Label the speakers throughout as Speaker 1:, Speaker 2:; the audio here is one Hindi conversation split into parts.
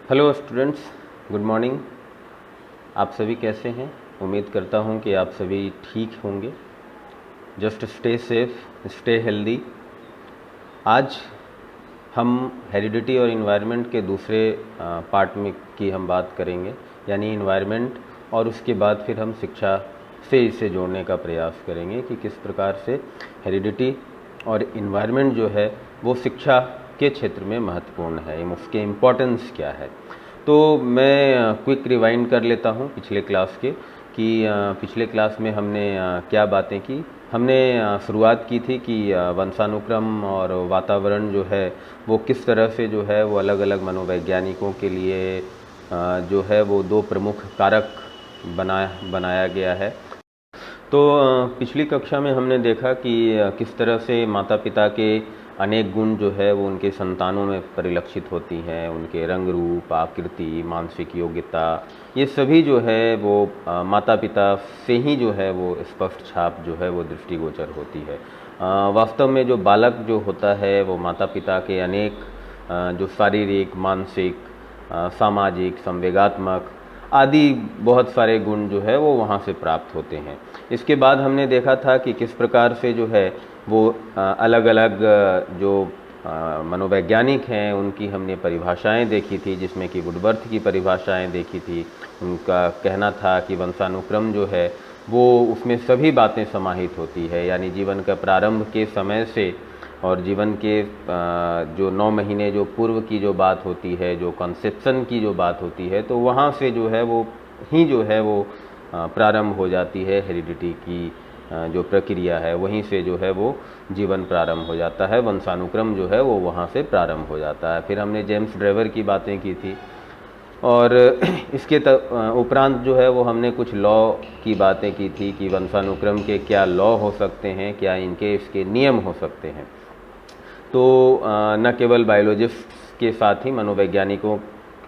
Speaker 1: Hello students, good morning. आप सभी कैसे हैं? उम्मीद करता हूं कि आप सभी ठीक होंगे। Just stay safe, stay healthy. आज हम हेरिडिटी और इन्वायरमेंट के दूसरे पार्ट में की हम बात करेंगे, यानी इन्वायरमेंट, और उसके बाद फिर हम शिक्षा से इसे जोड़ने का प्रयास करेंगे कि किस प्रकार से हेरिडिटी और इन्वायरमेंट जो है वो शिक्षा के क्षेत्र में महत्वपूर्ण है, उसके इम्पोर्टेंस क्या है। तो मैं क्विक रिवाइंड कर लेता हूँ पिछले क्लास के कि पिछले क्लास में हमने क्या बातें की। हमने शुरुआत की थी कि वंशानुक्रम और वातावरण जो है वो किस तरह से जो है वो अलग अलग मनोवैज्ञानिकों के लिए जो है वो दो प्रमुख कारक बनाया गया है। तो पिछली कक्षा में हमने देखा कि किस तरह से माता पिता के अनेक गुण जो है वो उनके संतानों में परिलक्षित होती हैं, उनके रंग रूप, आकृति, मानसिक योग्यता, ये सभी जो है वो माता पिता से ही जो है वो स्पष्ट छाप जो है वो दृष्टिगोचर होती है। वास्तव में जो बालक जो होता है वो माता पिता के अनेक जो शारीरिक, मानसिक, सामाजिक, संवेगात्मक आदि बहुत सारे गुण जो है वो वहाँ से प्राप्त होते हैं। इसके बाद हमने देखा था कि किस प्रकार से जो है वो अलग अलग जो मनोवैज्ञानिक हैं उनकी हमने परिभाषाएं देखी थी, जिसमें कि वुडवर्थ की परिभाषाएं देखी थी। उनका कहना था कि वंशानुक्रम जो है वो उसमें सभी बातें समाहित होती है, यानी जीवन का प्रारंभ के समय से और जीवन के जो 9 महीने जो पूर्व की जो बात होती है, जो कंसेप्शन की जो बात होती है, तो वहाँ से जो है वो ही जो है वो प्रारंभ हो जाती है हेरिडिटी की जो प्रक्रिया है, वहीं से जो है वो जीवन प्रारंभ हो जाता है, वंशानुक्रम जो है वो वहाँ से प्रारंभ हो जाता है। फिर हमने जेम्स ड्रेवर की बातें की थी, और इसके उपरांत जो है वो हमने कुछ लॉ की बातें की थी कि वंशानुक्रम के क्या लॉ हो सकते हैं, क्या इनके इसके नियम हो सकते हैं। तो न केवल बायोलॉजिस्ट के साथ ही मनोवैज्ञानिकों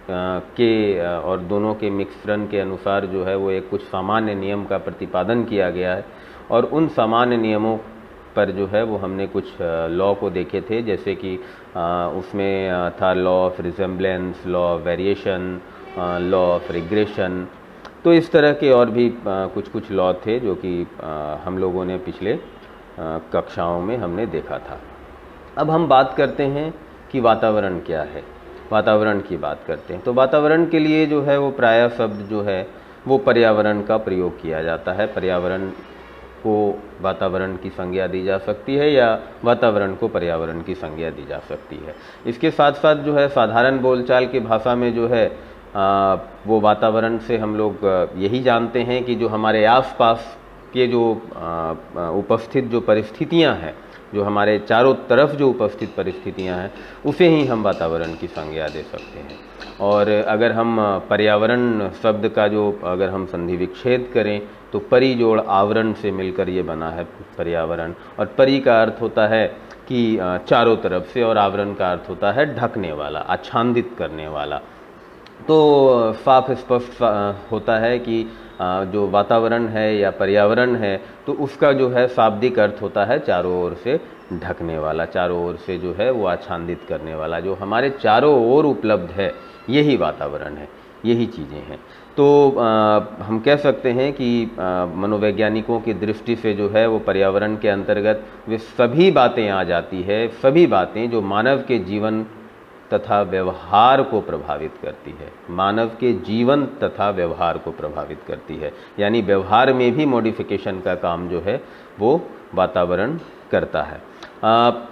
Speaker 1: के और दोनों के मिश्रण के अनुसार जो है वो एक कुछ सामान्य नियम का प्रतिपादन किया गया है, और उन सामान्य नियमों पर जो है वो हमने कुछ लॉ को देखे थे, जैसे कि उसमें था law of resemblance, law of variation, law of regression. तो इस तरह के और भी कुछ कुछ लॉ थे जो कि हम लोगों ने पिछले कक्षाओं में हमने देखा था। अब हम बात करते हैं कि वातावरण क्या है, वातावरण की बात करते हैं। तो वातावरण के लिए जो है वो प्रायः शब्द जो है वो पर्यावरण का प्रयोग किया जाता है। पर्यावरण को वातावरण की संज्ञा दी जा सकती है या वातावरण को पर्यावरण की संज्ञा दी जा सकती है। इसके साथ साथ जो है साधारण बोलचाल की भाषा में जो है वो वातावरण से हम लोग यही जानते हैं कि जो हमारे आसपास के जो उपस्थित जो परिस्थितियां हैं, जो हमारे चारों तरफ जो उपस्थित परिस्थितियां हैं, उसे ही हम वातावरण की संज्ञा दे सकते हैं। और अगर हम पर्यावरण शब्द का जो अगर हम संधि विच्छेद करें तो परि जोड़ आवरण से मिलकर ये बना है पर्यावरण। और परि का अर्थ होता है कि चारों तरफ से, और आवरण का अर्थ होता है ढकने वाला, आच्छादित करने वाला। तो साफ स्पष्ट होता है कि जो वातावरण है या पर्यावरण है तो उसका जो है शाब्दिक अर्थ होता है चारों ओर से ढकने वाला, चारों ओर से जो है वो आच्छादित करने वाला। जो हमारे चारों ओर उपलब्ध है यही वातावरण है, यही चीज़ें हैं। तो हम कह सकते हैं कि मनोवैज्ञानिकों की दृष्टि से जो है वो पर्यावरण के अंतर्गत वे सभी बातें आ जाती है, सभी बातें जो मानव के जीवन तथा व्यवहार को प्रभावित करती है, मानव के जीवन तथा व्यवहार को प्रभावित करती है। यानी व्यवहार में भी मॉडिफिकेशन का काम जो है वो वातावरण करता है।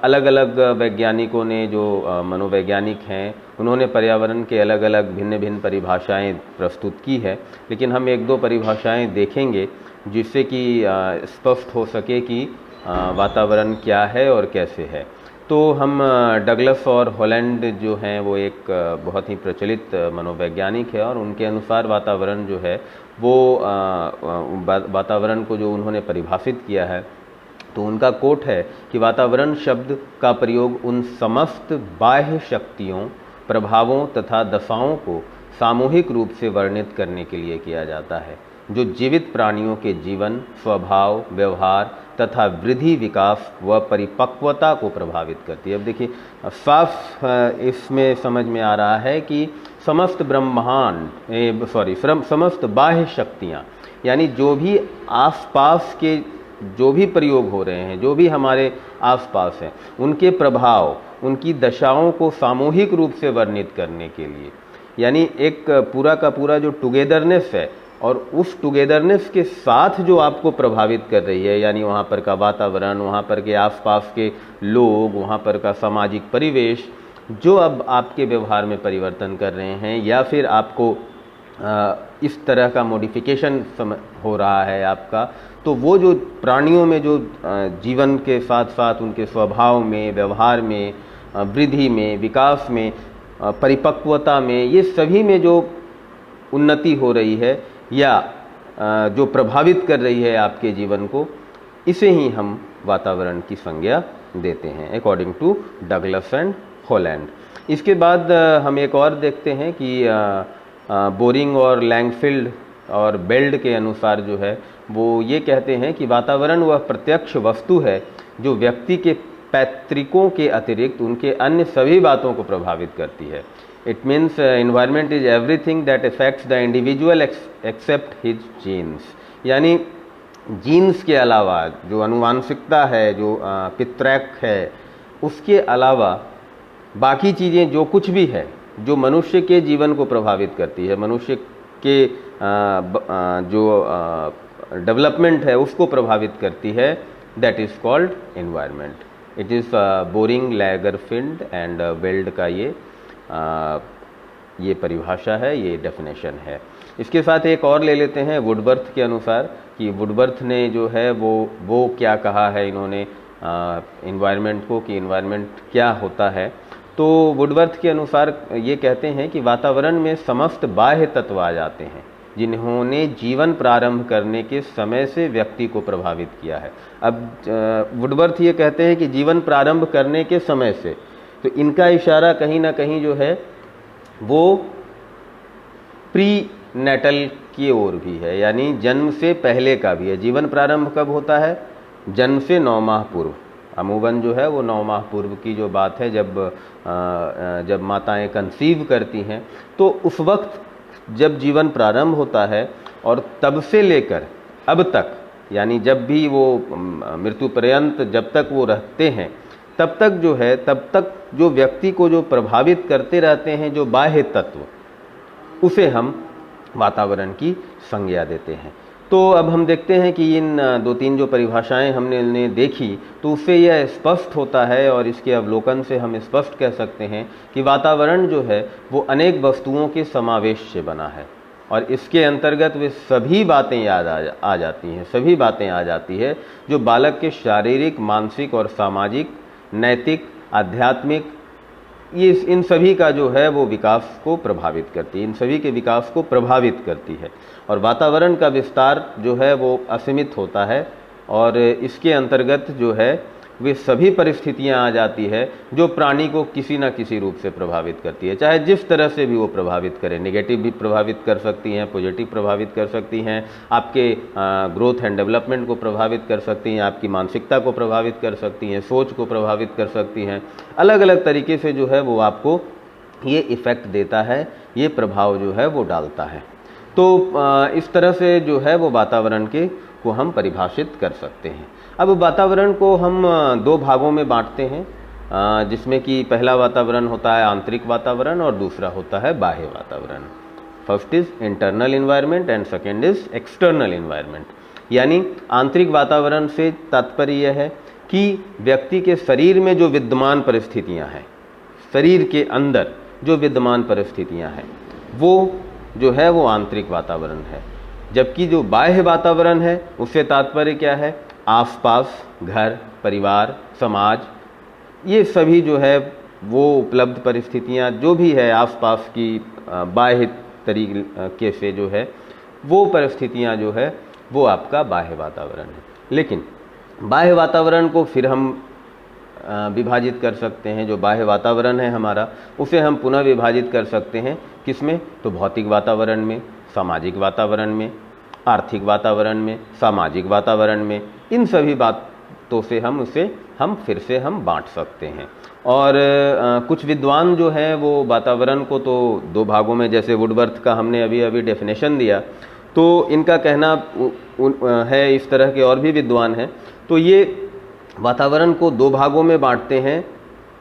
Speaker 1: अलग अलग वैज्ञानिकों ने, जो मनोवैज्ञानिक हैं, उन्होंने पर्यावरण के अलग अलग भिन्न भिन्न परिभाषाएं प्रस्तुत की है, लेकिन हम एक दो परिभाषाएं देखेंगे जिससे कि स्पष्ट हो सके कि वातावरण क्या है और कैसे है। तो हम डगलस और हॉलैंड जो हैं वो एक बहुत ही प्रचलित मनोवैज्ञानिक है, और उनके अनुसार वातावरण जो है वो वातावरण को जो उन्होंने परिभाषित किया है, तो उनका कोट है कि वातावरण शब्द का प्रयोग उन समस्त बाह्य शक्तियों, प्रभावों तथा दशाओं को सामूहिक रूप से वर्णित करने के लिए किया जाता है जो जीवित प्राणियों के जीवन, स्वभाव, व्यवहार तथा वृद्धि, विकास व परिपक्वता को प्रभावित करती है। अब देखिए साफ इसमें समझ में आ रहा है कि समस्त ब्रह्मांड समस्त बाह्य शक्तियाँ, यानी जो भी आसपास के जो भी प्रयोग हो रहे हैं, जो भी हमारे आसपास हैं, उनके प्रभाव, उनकी दशाओं को सामूहिक रूप से वर्णित करने के लिए, यानी एक पूरा का पूरा जो टुगेदरनेस है और उस टुगेदरनेस के साथ जो आपको प्रभावित कर रही है, यानी वहाँ पर का वातावरण, वहाँ पर के आसपास के लोग, वहाँ पर का सामाजिक परिवेश, जो अब आपके व्यवहार में परिवर्तन कर रहे हैं या फिर आपको इस तरह का मॉडिफिकेशन हो रहा है आपका, तो वो जो प्राणियों में जो जीवन के साथ साथ उनके स्वभाव में, व्यवहार में, वृद्धि में, विकास में, परिपक्वता में, ये सभी में जो उन्नति हो रही है या जो प्रभावित कर रही है आपके जीवन को, इसे ही हम वातावरण की संज्ञा देते हैं according to Douglas and Holland. इसके बाद हम एक और देखते हैं कि बोरिंग और लैंगफील्ड और बेल्ड के अनुसार जो है वो ये कहते हैं कि वातावरण वह प्रत्यक्ष वस्तु है जो व्यक्ति के पैतृकों के अतिरिक्त उनके अन्य सभी बातों को प्रभावित करती है। It means environment is everything that affects the individual except his genes, यानी जीन्स के अलावा जो अनुवांशिकता है, जो पितृक है, उसके अलावा बाकी चीज़ें जो कुछ भी है जो मनुष्य के जीवन को प्रभावित करती है, मनुष्य के जो डेवलपमेंट है उसको प्रभावित करती है, that is called environment. It is Boring, Langfeld and Weld का ये परिभाषा है, ये डेफिनेशन है। इसके साथ एक और ले लेते हैं वुडवर्थ के अनुसार कि वुडवर्थ ने जो है वो क्या कहा है इन्होंने एनवायरनमेंट को, कि एनवायरनमेंट क्या होता है। तो वुडवर्थ के अनुसार ये कहते हैं कि वातावरण में समस्त बाह्य तत्व आ जाते हैं जिन्होंने जीवन प्रारंभ करने के समय से व्यक्ति को प्रभावित किया है। अब वुडवर्थ ये कहते हैं कि जीवन प्रारंभ करने के समय से, तो इनका इशारा कहीं ना कहीं जो है वो प्री नेटल की ओर भी है, यानी जन्म से पहले का भी है। जीवन प्रारंभ कब होता है? जन्म से 9 माह पूर्व। अमूमन जो है वो 9 माह पूर्व की जो बात है, जब माताएं कंसीव करती हैं, तो उस वक्त जब जीवन प्रारंभ होता है और तब से लेकर अब तक, यानी जब भी वो मृत्यु पर्यंत जब तक वो रहते हैं, तब तक जो है, तब तक जो व्यक्ति को जो प्रभावित करते रहते हैं जो बाह्य तत्व, उसे हम वातावरण की संज्ञा देते हैं। तो अब हम देखते हैं कि इन 2-3 जो परिभाषाएं हमने देखी, तो उससे यह स्पष्ट होता है और इसके अवलोकन से हम स्पष्ट कह सकते हैं कि वातावरण जो है वो अनेक वस्तुओं के समावेश से बना है और इसके अंतर्गत वे सभी बातें याद आ जाती हैं, सभी बातें आ जाती है जो बालक के शारीरिक, मानसिक और सामाजिक, नैतिक, आध्यात्मिक, ये इन सभी का जो है वो विकास को प्रभावित करती है, इन सभी के विकास को प्रभावित करती है। और वातावरण का विस्तार जो है वो असीमित होता है और इसके अंतर्गत जो है वे सभी परिस्थितियां आ जाती है जो प्राणी को किसी न किसी रूप से प्रभावित करती है, चाहे जिस तरह से भी वो प्रभावित करे। नेगेटिव भी प्रभावित कर सकती हैं, पॉजिटिव प्रभावित कर सकती हैं, आपके ग्रोथ एंड डेवलपमेंट को प्रभावित कर सकती हैं, आपकी मानसिकता को प्रभावित कर सकती हैं, सोच को प्रभावित कर सकती हैं। अलग अलग तरीके से जो है वो आपको ये इफ़ेक्ट देता है, ये प्रभाव जो है वो डालता है। तो इस तरह से जो है वो वातावरण को हम परिभाषित कर सकते हैं। अब वातावरण को हम 2 भागों में बांटते हैं, जिसमें कि पहला वातावरण होता है आंतरिक वातावरण और दूसरा होता है बाह्य वातावरण। First is internal environment and second is external environment. यानी आंतरिक वातावरण से तात्पर्य यह है कि व्यक्ति के शरीर में जो विद्यमान परिस्थितियां हैं, शरीर के अंदर जो विद्यमान परिस्थितियां हैं, वो जो है वो आंतरिक वातावरण है। जबकि जो बाह्य वातावरण है उससे तात्पर्य क्या है? आसपास, घर, परिवार, समाज, ये सभी जो है वो उपलब्ध परिस्थितियां जो भी है आसपास की बाह्य तरीके से जो है वो परिस्थितियां जो है वो आपका बाह्य वातावरण है। लेकिन बाह्य वातावरण को फिर हम विभाजित कर सकते हैं। जो बाह्य वातावरण है हमारा, उसे हम पुनः विभाजित कर सकते हैं किसमें? तो भौतिक वातावरण में, सामाजिक वातावरण में, आर्थिक वातावरण में, सामाजिक वातावरण में। इन सभी तो से हम फिर से हम बांट सकते हैं। और कुछ विद्वान जो हैं वो वातावरण को तो दो भागों में, जैसे वुडवर्थ का हमने अभी अभी डेफिनेशन दिया, तो इनका कहना है, इस तरह के और भी विद्वान हैं, तो ये वातावरण को दो भागों में बांटते हैं,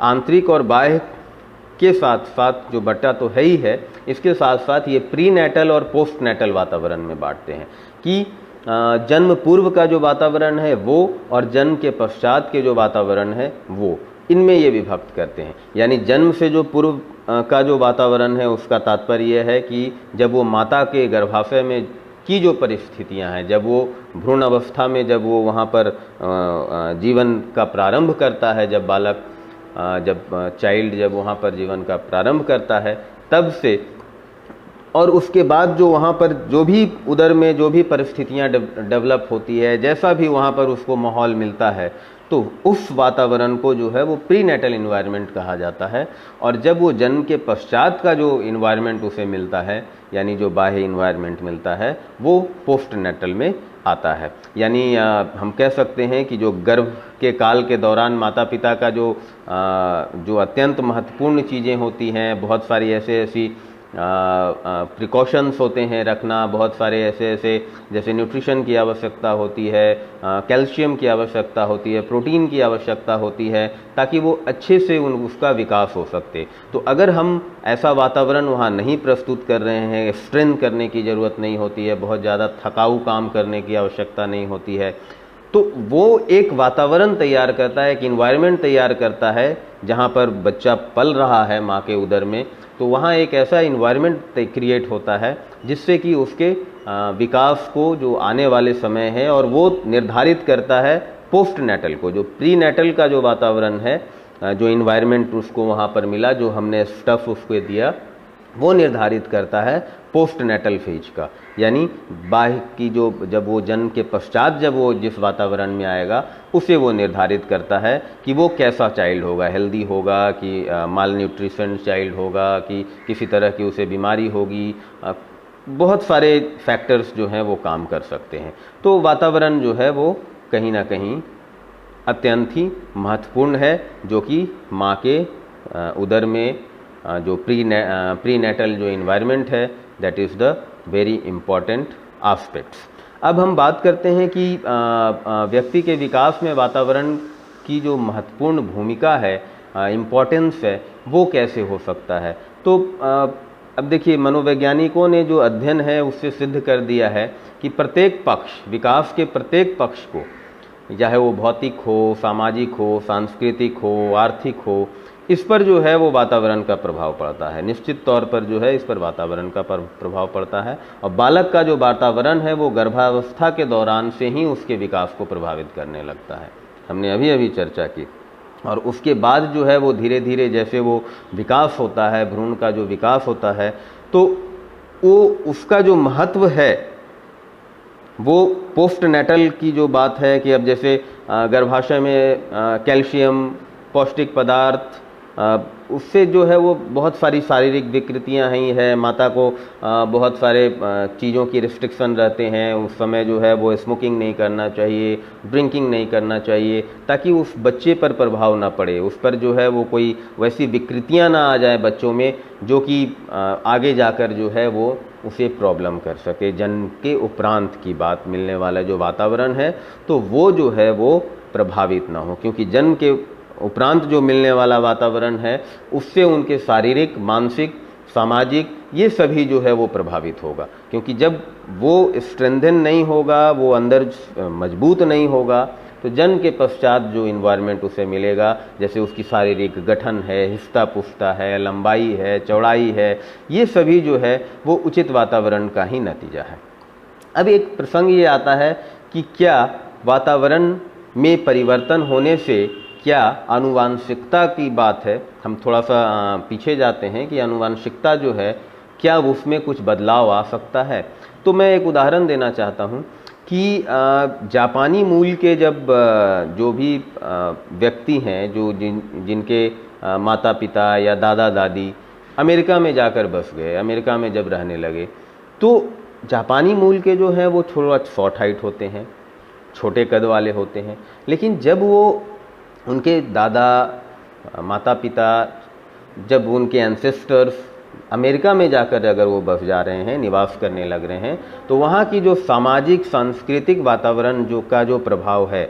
Speaker 1: आंतरिक और बाह्य के साथ साथ, जो बटा तो है ही है, इसके साथ साथ ये प्री नेटल और पोस्ट नेटल वातावरण में बांटते हैं कि जन्म पूर्व का जो वातावरण है वो और जन्म के पश्चात के जो वातावरण है वो, इनमें ये विभक्त करते हैं। यानी जन्म से जो पूर्व का जो वातावरण है उसका तात्पर्य यह है कि जब वो माता के गर्भाशय में की जो परिस्थितियां हैं, जब वो भ्रूण अवस्था में जब वो वहाँ पर जीवन का प्रारंभ करता है, जब बालक जब चाइल्ड जब वहाँ पर जीवन का प्रारंभ करता है, तब से और उसके बाद जो वहाँ पर जो भी उदर में जो भी परिस्थितियाँ डेवलप होती है, जैसा भी वहाँ पर उसको माहौल मिलता है, तो उस वातावरण को जो है वो प्री नेटल इन्वायरमेंट कहा जाता है। और जब वो जन्म के पश्चात का जो इन्वायरमेंट उसे मिलता है, यानी जो बाह्य इन्वायरमेंट मिलता है, वो पोस्ट नेटल में आता है। यानी हम कह सकते हैं कि जो गर्भ के काल के दौरान माता पिता का जो अत्यंत महत्वपूर्ण चीज़ें होती हैं, बहुत सारी ऐसी प्रिकॉशंस होते हैं रखना, बहुत सारे ऐसे जैसे न्यूट्रिशन की आवश्यकता होती है, कैल्शियम की आवश्यकता होती है, प्रोटीन की आवश्यकता होती है, ताकि वो अच्छे से उसका विकास हो सकते। तो अगर हम ऐसा वातावरण वहाँ नहीं प्रस्तुत कर रहे हैं, स्ट्रेंथ करने की ज़रूरत नहीं होती है, बहुत ज़्यादा थकाऊ काम करने की आवश्यकता नहीं होती है, तो वो एक वातावरण तैयार करता है, एक इन्वायरमेंट तैयार करता है जहाँ पर बच्चा पल रहा है माँ के उदर में, तो वहाँ एक ऐसा इन्वायरमेंट क्रिएट होता है जिससे कि उसके विकास को जो आने वाले समय है, और वो निर्धारित करता है पोस्ट नेटल को। जो प्री नेटल का जो वातावरण है, जो इन्वायरमेंट उसको वहाँ पर मिला, जो हमने स्टफ उसको दिया, वो निर्धारित करता है पोस्ट नेटल फेज का। यानी बाह्य की जो जब वो जन्म के पश्चात जब वो जिस वातावरण में आएगा, उसे वो निर्धारित करता है कि वो कैसा चाइल्ड होगा, हेल्दी होगा कि माल न्यूट्रिशन चाइल्ड होगा, कि किसी तरह की उसे बीमारी होगी। बहुत सारे फैक्टर्स जो हैं वो काम कर सकते हैं। तो वातावरण जो है वो कहीं ना कहीं अत्यंत ही महत्वपूर्ण है, जो कि माँ के उदर में जो प्री नेटल जो इन्वायरमेंट है, that is the very important aspects. अब हम बात करते हैं कि व्यक्ति के विकास में वातावरण की जो महत्वपूर्ण भूमिका है, इम्पॉर्टेंस है, वो कैसे हो सकता है। तो अब देखिए, मनोवैज्ञानिकों ने जो अध्ययन है उससे सिद्ध कर दिया है कि प्रत्येक पक्ष, विकास के प्रत्येक पक्ष को, चाहे वो भौतिक हो, सामाजिक हो, सांस्कृतिक हो, आर्थिक हो, इस पर जो है वो वातावरण का प्रभाव पड़ता है। निश्चित तौर पर जो है इस पर वातावरण का प्रभाव पड़ता है। और बालक का जो वातावरण है वो गर्भावस्था के दौरान से ही उसके विकास को प्रभावित करने लगता है, हमने अभी अभी चर्चा की। और उसके बाद जो है वो धीरे धीरे जैसे वो विकास होता है, भ्रूण का जो विकास होता है, तो वो उसका जो महत्व है वो पोस्ट नेटल की जो बात है कि अब जैसे गर्भाशय में कैल्शियम, पौष्टिक पदार्थ, उससे जो है वो बहुत सारी शारीरिक विकृतियां ही है। माता को बहुत सारे चीज़ों की रिस्ट्रिक्शन रहते हैं। उस समय जो है वो स्मोकिंग नहीं करना चाहिए, ड्रिंकिंग नहीं करना चाहिए, ताकि उस बच्चे पर प्रभाव ना पड़े, उस पर जो है वो कोई वैसी विकृतियां ना आ जाए बच्चों में, जो कि आगे जाकर जो है वो उसे प्रॉब्लम कर सके। जन्म के उपरांत की बात, मिलने वाला जो वातावरण है तो वो जो है वो प्रभावित ना हो, क्योंकि जन्म के उपरांत जो मिलने वाला वातावरण है उससे उनके शारीरिक, मानसिक, सामाजिक, ये सभी जो है वो प्रभावित होगा। क्योंकि जब वो स्ट्रेंथन नहीं होगा, वो अंदर मजबूत नहीं होगा, तो जन्म के पश्चात जो इन्वायरमेंट उसे मिलेगा, जैसे उसकी शारीरिक गठन है, हिस्ता पुस्ता है, लंबाई है, चौड़ाई है, ये सभी जो है वो उचित वातावरण का ही नतीजा है। अब एक प्रसंग ये आता है कि क्या वातावरण में परिवर्तन होने से क्या आनुवांशिकता की बात है। हम थोड़ा सा पीछे जाते हैं कि आनुवांशिकता जो है, क्या उसमें कुछ बदलाव आ सकता है। तो मैं एक उदाहरण देना चाहता हूँ कि जापानी मूल के जब जो भी व्यक्ति हैं, जो जिनके माता पिता या दादा दादी अमेरिका में जाकर बस गए, अमेरिका में जब रहने लगे, तो जापानी मूल के जो हैं वो थोड़ा शॉर्ट हाइट होते हैं, छोटे कद वाले होते हैं। लेकिन जब वो उनके दादा, माता पिता, जब उनके एंसेस्टर्स अमेरिका में जाकर अगर वो बस जा रहे हैं, निवास करने लग रहे हैं, तो वहाँ की जो सामाजिक सांस्कृतिक वातावरण जो प्रभाव है,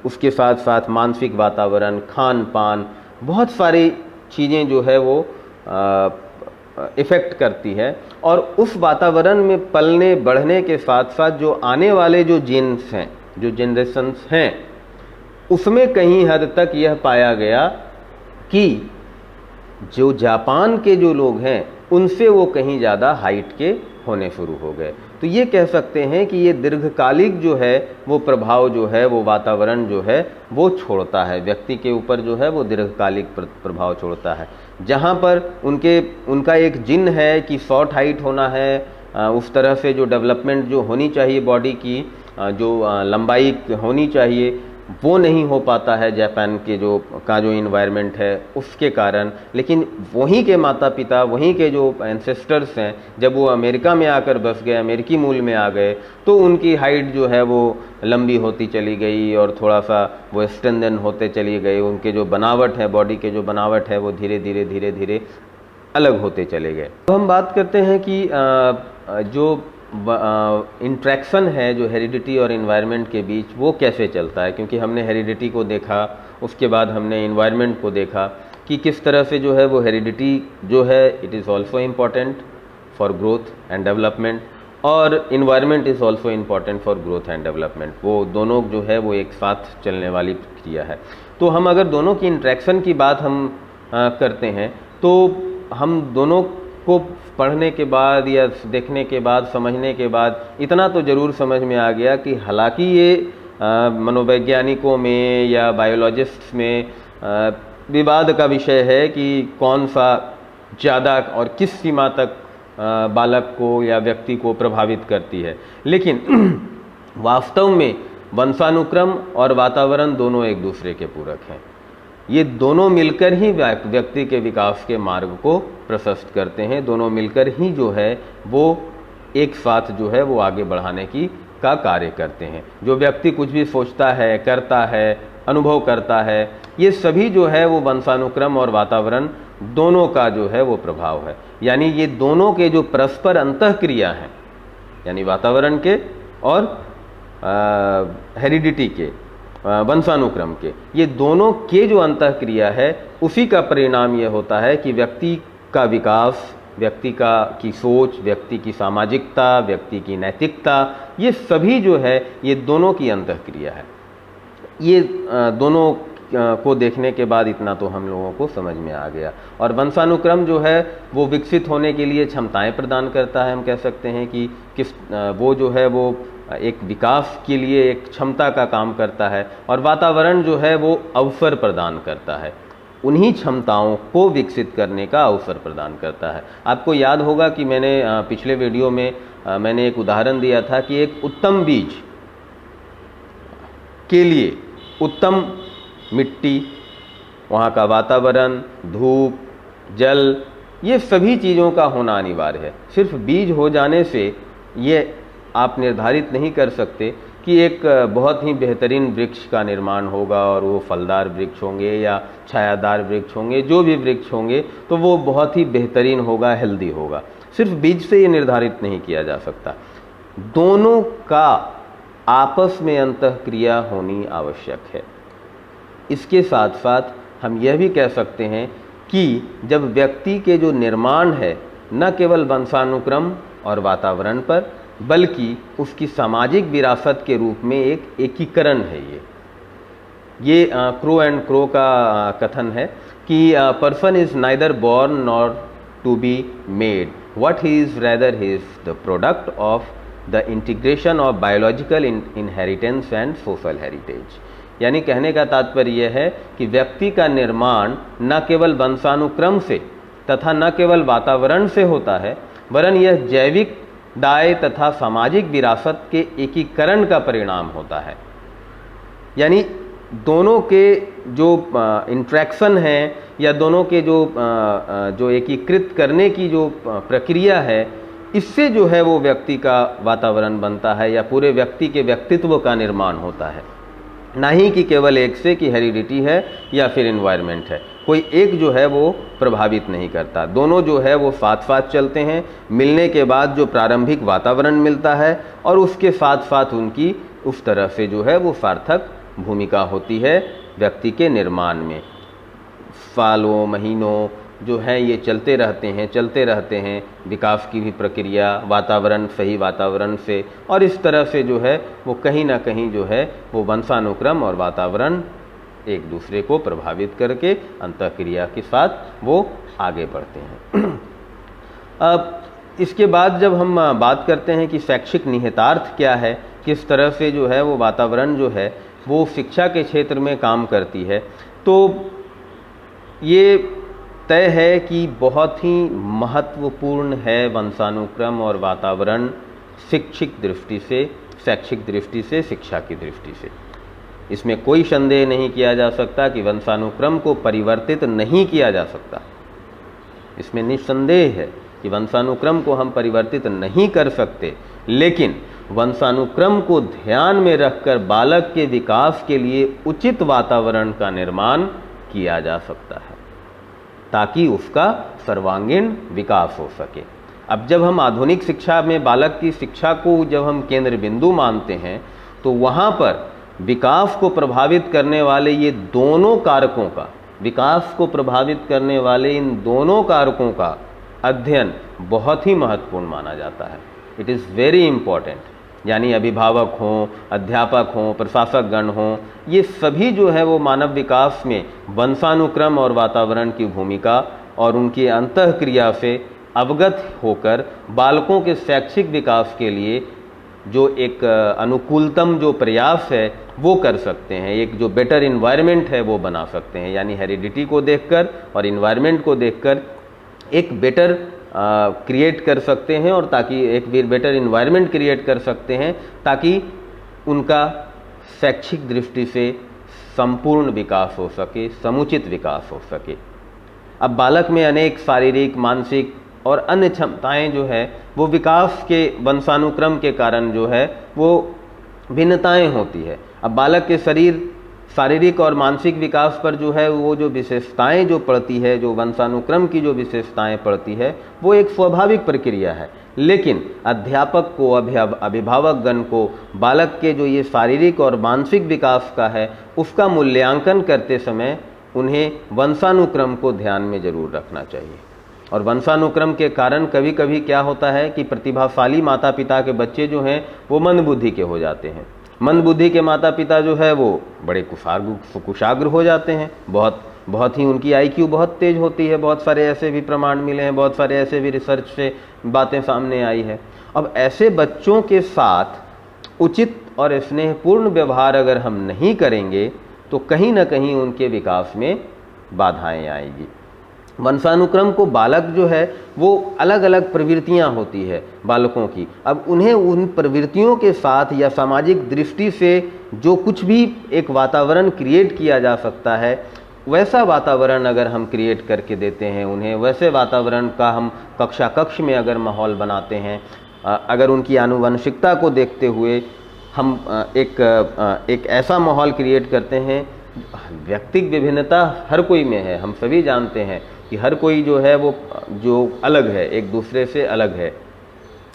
Speaker 1: उसके साथ साथ मानसिक वातावरण, खान पान, बहुत सारी चीज़ें जो है वो इफ़ेक्ट करती है। और उस वातावरण में पलने बढ़ने के साथ साथ जो आने वाले जो जीन्स हैं, जो जनरेशन्स हैं, उसमें कहीं हद तक यह पाया गया कि जो जापान के जो लोग हैं उनसे वो कहीं ज़्यादा हाइट के होने शुरू हो गए। तो ये कह सकते हैं कि ये दीर्घकालिक जो है वो प्रभाव जो है, वो वातावरण जो है वो छोड़ता है, व्यक्ति के ऊपर जो है वो दीर्घकालिक प्रभाव छोड़ता है। जहाँ पर उनका एक जिन है कि शॉर्ट हाइट होना है, उस तरह से जो डेवलपमेंट जो होनी चाहिए बॉडी की, जो लंबाई होनी चाहिए, वो नहीं हो पाता है जापान के जो इन्वायरमेंट है उसके कारण। लेकिन वहीं के माता पिता, वहीं के जो एंसेस्टर्स हैं, जब वो अमेरिका में आकर बस गए, अमेरिकी मूल में आ गए, तो उनकी हाइट जो है वो लंबी होती चली गई और थोड़ा सा वो स्ट्रेंथन होते चली गई। उनके जो बनावट है, बॉडी के जो बनावट है, वो धीरे धीरे अलग होते चले गए। तो हम बात करते हैं कि जो इंट्रैक्शन है जो हेरिडिटी और इन्वायरमेंट के बीच, वो कैसे चलता है। क्योंकि हमने हेरिडिटी को देखा, उसके बाद हमने इन्वायरमेंट को देखा कि किस तरह से जो है वो हेरिडिटी जो है it is also important for growth and development, और environment is also important for growth and development. वो दोनों जो है वो एक साथ चलने वाली क्रिया है। तो हम अगर दोनों की इंट्रैक्शन की बात हम करते हैं, तो हम दोनों को पढ़ने के बाद या देखने के बाद, समझने के बाद इतना तो ज़रूर समझ में आ गया कि हालांकि ये मनोवैज्ञानिकों में या बायोलॉजिस्ट्स में विवाद का विषय है कि कौन सा ज़्यादा और किस सीमा तक बालक को या व्यक्ति को प्रभावित करती है। लेकिन वास्तव में वंशानुक्रम और वातावरण दोनों एक दूसरे के पूरक हैं। ये दोनों मिलकर ही व्यक्ति के विकास के मार्ग को प्रशस्त करते हैं। दोनों मिलकर ही जो है वो एक साथ जो है वो आगे बढ़ाने का कार्य करते हैं। जो व्यक्ति कुछ भी सोचता है, करता है, अनुभव करता है, ये सभी जो है वो वंशानुक्रम और वातावरण दोनों का जो है वो प्रभाव है। यानी ये दोनों के जो परस्पर अंतःक्रिया हैं, यानी वातावरण के और हेरिडिटी के, वंशानुक्रम के, ये दोनों के जो अंतःक्रिया है उसी का परिणाम ये होता है कि व्यक्ति का विकास, व्यक्ति की सोच, व्यक्ति की सामाजिकता, व्यक्ति की नैतिकता, ये सभी जो है ये दोनों की अंतःक्रिया है। ये दोनों को देखने के बाद इतना तो हम लोगों को समझ में आ गया। और वंशानुक्रम जो है वो विकसित होने के लिए क्षमताएं प्रदान करता है। हम कह सकते हैं कि वो जो है वो एक विकास के लिए एक क्षमता का काम करता है, और वातावरण जो है वो अवसर प्रदान करता है, उन्हीं क्षमताओं को विकसित करने का अवसर प्रदान करता है। आपको याद होगा कि मैंने पिछले वीडियो में मैंने एक उदाहरण दिया था कि एक उत्तम बीज के लिए उत्तम मिट्टी, वहाँ का वातावरण, धूप, जल, ये सभी चीज़ों का होना अनिवार्य है। सिर्फ बीज हो जाने से ये आप निर्धारित नहीं कर सकते कि एक बहुत ही बेहतरीन वृक्ष का निर्माण होगा और वो फलदार वृक्ष होंगे या छायादार वृक्ष होंगे, जो भी वृक्ष होंगे तो वो बहुत ही बेहतरीन होगा, हेल्दी होगा। सिर्फ बीज से ये निर्धारित नहीं किया जा सकता। दोनों का आपस में अंतःक्रिया होनी आवश्यक है। इसके साथ साथ हम यह भी कह सकते हैं कि जब व्यक्ति के जो निर्माण है न केवल वंशानुक्रम और वातावरण पर, बल्कि उसकी सामाजिक विरासत के रूप में एक एकीकरण है। ये क्रो एंड क्रो का कथन है कि person is neither born nor to be made, what he is rather he is the product of the integration of biological inheritance and social heritage. यानी कहने का तात्पर्य यह है कि व्यक्ति का निर्माण न केवल वंशानुक्रम से तथा न केवल वातावरण से होता है, वरन यह जैविक दाय तथा सामाजिक विरासत के एकीकरण का परिणाम होता है। यानी दोनों के जो इंट्रैक्शन है या दोनों के जो एकीकृत करने की जो प्रक्रिया है, इससे जो है वो व्यक्ति का वातावरण बनता है या पूरे व्यक्ति के व्यक्तित्व का निर्माण होता है, ना ही कि केवल एक से कि हेरिडिटी है या फिर एनवायरनमेंट है। कोई एक जो है वो प्रभावित नहीं करता, दोनों जो है वो साथ साथ चलते हैं। मिलने के बाद जो प्रारंभिक वातावरण मिलता है और उसके साथ साथ उनकी उस तरह से जो है वो सार्थक भूमिका होती है व्यक्ति के निर्माण में। सालों महीनों जो है ये चलते रहते हैं विकास की भी प्रक्रिया वातावरण, सही वातावरण से, और इस तरह से जो है वो कहीं ना कहीं जो है वो वंशानुक्रम और वातावरण एक दूसरे को प्रभावित करके अंतःक्रिया के साथ वो आगे बढ़ते हैं। अब इसके बाद जब हम बात करते हैं कि शैक्षिक निहितार्थ क्या है, किस तरह से जो है वो वातावरण जो है वो शिक्षा के क्षेत्र में काम करती है, तो ये तय है कि बहुत ही महत्वपूर्ण है वंशानुक्रम और वातावरण शैक्षिक दृष्टि से, शिक्षा की दृष्टि से। इसमें कोई संदेह नहीं किया जा सकता कि वंशानुक्रम को परिवर्तित नहीं किया जा सकता। इसमें निस्संदेह है कि वंशानुक्रम को हम परिवर्तित नहीं कर सकते, लेकिन वंशानुक्रम को ध्यान में रखकर बालक के विकास के लिए उचित वातावरण का निर्माण किया जा सकता है ताकि उसका सर्वांगीण विकास हो सके। अब जब हम आधुनिक शिक्षा में बालक की शिक्षा को जब हम केंद्र बिंदु मानते हैं, तो वहाँ पर विकास को प्रभावित करने वाले ये दोनों कारकों का, विकास को प्रभावित करने वाले इन दोनों कारकों का अध्ययन बहुत ही महत्वपूर्ण माना जाता है। It is very important. यानी अभिभावक हों, अध्यापक हों, प्रशासकगण हों, ये सभी जो है वो मानव विकास में वंशानुक्रम और वातावरण की भूमिका और उनकी अंतःक्रिया से अवगत होकर बालकों के शैक्षिक विकास के लिए जो एक अनुकूलतम जो प्रयास है वो कर सकते हैं, एक जो बेटर इन्वायरमेंट है वो बना सकते हैं। यानी हेरिडिटी को देखकर और इन्वायरमेंट को देखकर एक बेटर क्रिएट कर सकते हैं, और ताकि एक बेटर इन्वायरमेंट क्रिएट कर सकते हैं ताकि उनका शैक्षिक दृष्टि से संपूर्ण विकास हो सके, समुचित विकास हो सके। अब बालक में अनेक शारीरिक, मानसिक और अन्य क्षमताएं जो है वो विकास के वंशानुक्रम के कारण जो है वो भिन्नताएं होती है। अब बालक के शारीरिक और मानसिक विकास पर जो है वो जो विशेषताएं जो पड़ती है, जो वंशानुक्रम की जो विशेषताएं पड़ती है, वो एक स्वाभाविक प्रक्रिया है। लेकिन अध्यापक को, अभिभावकगण को बालक के जो ये शारीरिक और मानसिक विकास का है उसका मूल्यांकन करते समय उन्हें वंशानुक्रम को ध्यान में जरूर रखना चाहिए। और वंशानुक्रम के कारण कभी कभी क्या होता है कि प्रतिभाशाली माता पिता के बच्चे जो हैं वो मंदबुद्धि के हो जाते हैं। मंदबुद्धि के माता पिता जो है वो बड़े कुशाग्र हो जाते हैं, बहुत ही उनकी IQ बहुत तेज होती है। बहुत सारे ऐसे भी प्रमाण मिले हैं, बहुत सारे ऐसे भी रिसर्च से बातें सामने आई है। अब ऐसे बच्चों के साथ उचित और स्नेहपूर्ण व्यवहार अगर हम नहीं करेंगे तो कहीं ना कहीं उनके विकास में बाधाएं आएगी। वंशानुक्रम को बालक जो है वो अलग अलग प्रवृत्तियां होती है बालकों की। अब उन्हें उन प्रवृत्तियों के साथ या सामाजिक दृष्टि से जो कुछ भी एक वातावरण क्रिएट किया जा सकता है, वैसा वातावरण अगर हम क्रिएट करके देते हैं उन्हें, वैसे वातावरण का हम कक्ष में अगर माहौल बनाते हैं, अगर उनकी आनुवंशिकता को देखते हुए हम एक ऐसा माहौल क्रिएट करते हैं। व्यक्तिगत विभिन्नता हर कोई में है, हम सभी जानते हैं कि हर कोई जो है वो जो अलग है, एक दूसरे से अलग है।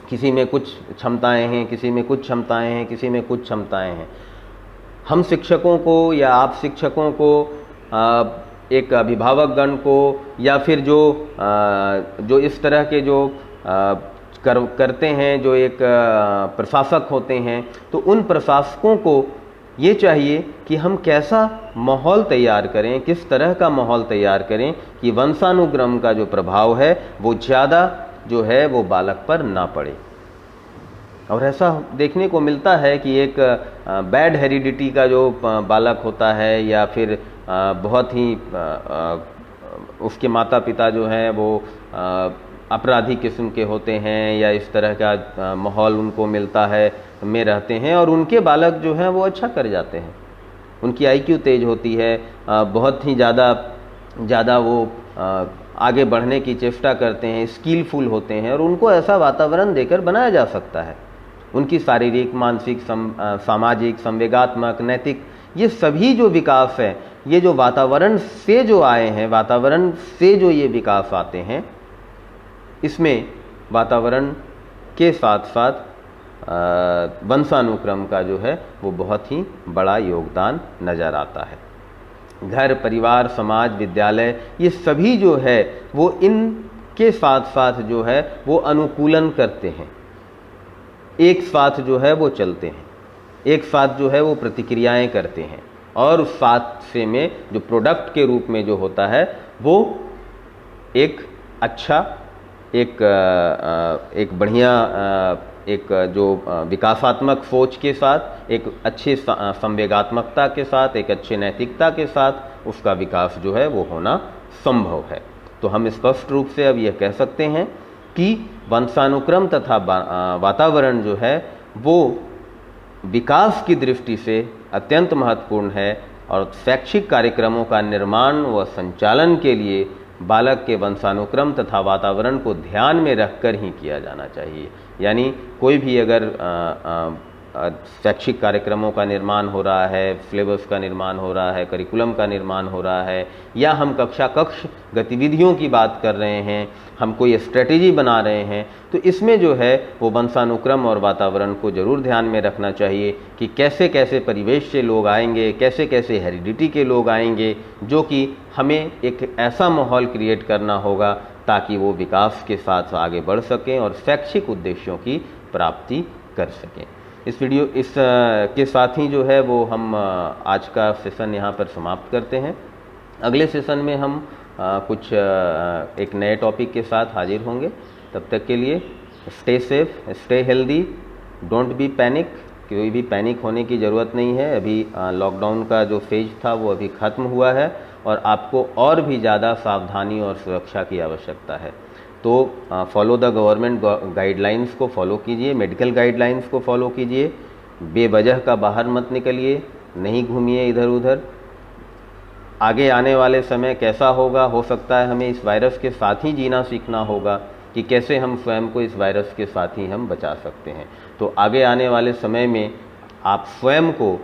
Speaker 1: किसी में कुछ क्षमताएं हैं, किसी में कुछ क्षमताएं हैं, किसी में कुछ क्षमताएं हैं। हम शिक्षकों को या आप शिक्षकों को, एक अभिभावकगण को, या फिर जो इस तरह के जो करते हैं, जो एक प्रशासक होते हैं, तो उन प्रशासकों को ये चाहिए कि हम कैसा माहौल तैयार करें, किस तरह का माहौल तैयार करें कि वंशानुक्रम का जो प्रभाव है वो ज़्यादा जो है वो बालक पर ना पड़े। और ऐसा देखने को मिलता है कि एक बैड हेरिडिटी का जो बालक होता है, या फिर बहुत ही उसके माता पिता जो हैं वो अपराधी किस्म के होते हैं, या इस तरह का माहौल उनको मिलता है में रहते हैं, और उनके बालक जो हैं वो अच्छा कर जाते हैं। उनकी IQ तेज होती है, बहुत ही ज़्यादा वो आगे बढ़ने की चेष्टा करते हैं, स्किलफुल होते हैं, और उनको ऐसा वातावरण देकर बनाया जा सकता है। उनकी शारीरिक, मानसिक, सामाजिक, संवेगात्मक, नैतिक, ये सभी जो विकास है, ये जो वातावरण से जो आए हैं, वातावरण से जो ये विकास आते हैं, इसमें वातावरण के साथ साथ वंशानुक्रम का जो है वो बहुत ही बड़ा योगदान नज़र आता है। घर, परिवार, समाज, विद्यालय, ये सभी जो है वो इनके साथ साथ जो है वो अनुकूलन करते हैं, एक साथ जो है वो चलते हैं, एक साथ जो है वो प्रतिक्रियाएं करते हैं, और उस साथ से में जो प्रोडक्ट के रूप में जो होता है वो एक अच्छा, एक बढ़िया, एक जो विकासात्मक सोच के साथ, एक अच्छे संवेगात्मकता के साथ, एक अच्छे नैतिकता के साथ उसका विकास जो है वो होना संभव है। तो हम स्पष्ट रूप से अब यह कह सकते हैं कि वंशानुक्रम तथा वातावरण जो है वो विकास की दृष्टि से अत्यंत महत्वपूर्ण है, और शैक्षिक कार्यक्रमों का निर्माण व संचालन के लिए बालक के वंशानुक्रम तथा वातावरण को ध्यान में रखकर ही किया जाना चाहिए। यानी कोई भी अगर शैक्षिक कार्यक्रमों का निर्माण हो रहा है, सिलेबस का निर्माण हो रहा है, करिकुलम का निर्माण हो रहा है, या हम कक्षा कक्ष गतिविधियों की बात कर रहे हैं, हम कोई स्ट्रेटेजी बना रहे हैं, तो इसमें जो है वो वंशानुक्रम और वातावरण को जरूर ध्यान में रखना चाहिए कि कैसे कैसे परिवेश से लोग आएंगे, कैसे कैसे हेरिडिटी के लोग आएंगे, जो कि हमें एक ऐसा माहौल क्रिएट करना होगा ताकि वो विकास के साथ आगे बढ़ सकें और शैक्षिक उद्देश्यों की प्राप्ति कर सकें। इस के साथ ही जो है वो हम आज का सेशन यहाँ पर समाप्त करते हैं। अगले सेशन में हम कुछ एक नए टॉपिक के साथ हाजिर होंगे। तब तक के लिए stay safe, stay healthy, don't be panic. कोई भी पैनिक होने की ज़रूरत नहीं है। अभी लॉकडाउन का जो फेज था वो अभी ख़त्म हुआ है, और आपको और भी ज़्यादा सावधानी और सुरक्षा की आवश्यकता है। तो फॉलो द गवर्नमेंट गाइडलाइंस को फॉलो कीजिए, मेडिकल गाइडलाइंस को फॉलो कीजिए, बेवजह का बाहर मत निकलिए, नहीं घूमिए इधर उधर। आगे आने वाले समय कैसा होगा, हो सकता है हमें इस वायरस के साथ ही जीना सीखना होगा कि कैसे हम स्वयं को इस वायरस के साथ ही हम बचा सकते हैं। तो आगे आने वाले समय में आप स्वयं को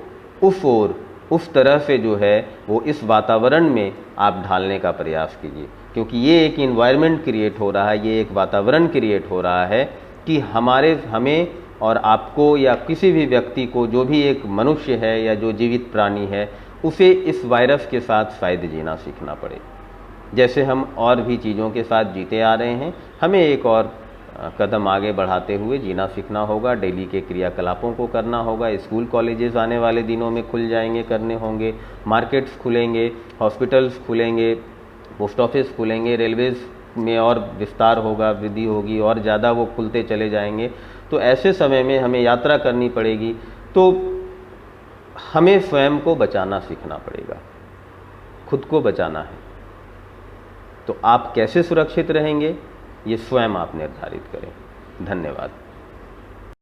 Speaker 1: उस तरह से जो है वो इस वातावरण में आप ढालने का प्रयास कीजिए, क्योंकि ये एक इन्वायरमेंट क्रिएट हो रहा है, ये एक वातावरण क्रिएट हो रहा है कि हमें और आपको या किसी भी व्यक्ति को, जो भी एक मनुष्य है या जो जीवित प्राणी है, उसे इस वायरस के साथ शायद जीना सीखना पड़े। जैसे हम और भी चीज़ों के साथ जीते आ रहे हैं, हमें एक और कदम आगे बढ़ाते हुए जीना सीखना होगा। डेली के क्रियाकलापों को करना होगा। स्कूल कॉलेजेस आने वाले दिनों में खुल जाएंगे, करने होंगे, मार्केट्स खुलेंगे, हॉस्पिटल्स खुलेंगे, पोस्ट ऑफिस खुलेंगे, रेलवेज़ में और विस्तार होगा, वृद्धि होगी, और ज़्यादा वो खुलते चले जाएंगे। तो ऐसे समय में हमें यात्रा करनी पड़ेगी, तो हमें स्वयं को बचाना सीखना पड़ेगा, खुद को बचाना है। तो आप कैसे सुरक्षित रहेंगे, ये स्वयं आप निर्धारित करें। धन्यवाद।